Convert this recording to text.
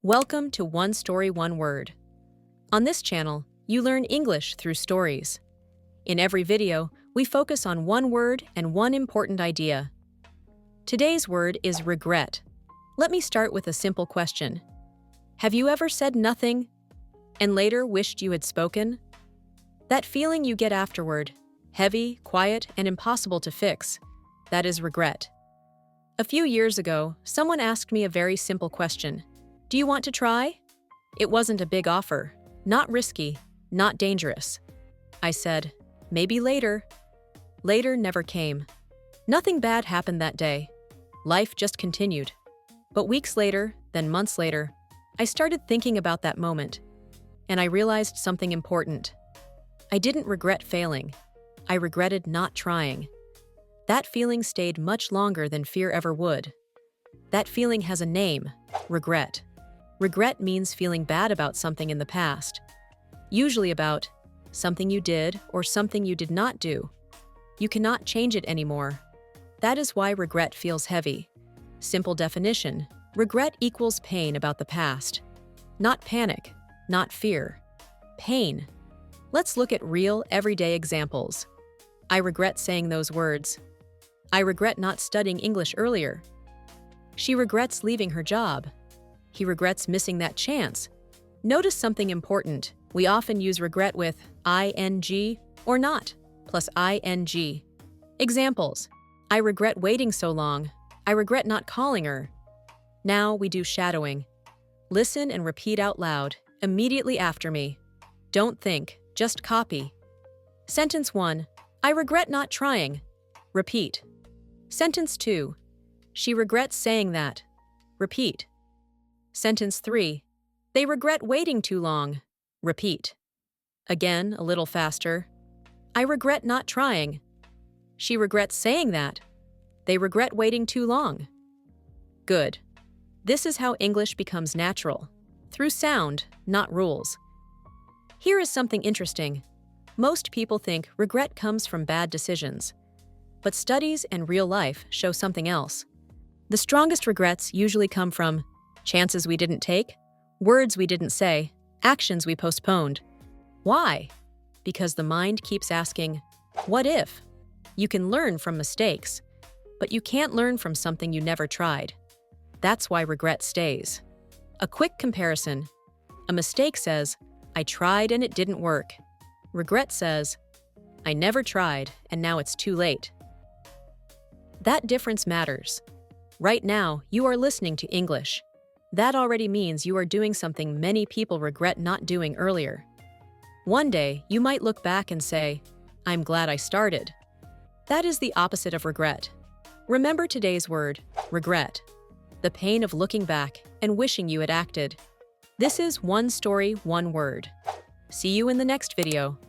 Welcome to One Story, One Word. On this channel, you learn English through stories. In every video, we focus on one word and one important idea. Today's word is regret. Let me start with a simple question. Have you ever said nothing and later wished you had spoken? That feeling you get afterward, heavy, quiet, and impossible to fix, that is regret. A few years ago, someone asked me a very simple question. Do you want to try? It wasn't a big offer, not risky, not dangerous. I said, maybe later. Later never came. Nothing bad happened that day. Life just continued. But weeks later, then months later, I started thinking about that moment, and I realized something important. I didn't regret failing. I regretted not trying. That feeling stayed much longer than fear ever would. That feeling has a name, regret. Regret means feeling bad about something in the past, usually about something you did or something you did not do. You cannot change it anymore. That is why regret feels heavy. Simple definition, regret equals pain about the past. Not panic, not fear. Pain. Let's look at real, everyday examples. I regret saying those words. I regret not studying English earlier. She regrets leaving her job. He regrets missing that chance. Notice something important. We often use regret with ing or not, plus ing. Examples. I regret waiting so long. I regret not calling her. Now we do shadowing. Listen and repeat out loud, immediately after me. Don't think, just copy. Sentence 1. I regret not trying. Repeat. Sentence 2. She regrets saying that. Repeat. Sentence 3. They regret waiting too long. Repeat. Again, a little faster. I regret not trying. She regrets saying that. They regret waiting too long. Good. This is how English becomes natural, through sound, not rules. Here is something interesting. Most people think regret comes from bad decisions, but studies and real life show something else. The strongest regrets usually come from chances we didn't take, words we didn't say, actions we postponed. Why? Because the mind keeps asking, what if? You can learn from mistakes, but you can't learn from something you never tried. That's why regret stays. A quick comparison. A mistake says, I tried and it didn't work. Regret says, I never tried and now it's too late. That difference matters. Right now, you are listening to English. That already means you are doing something many people regret not doing earlier. One day, you might look back and say, I'm glad I started. That is the opposite of regret. Remember today's word, regret. The pain of looking back and wishing you had acted. This is One Story, One Word. See you in the next video.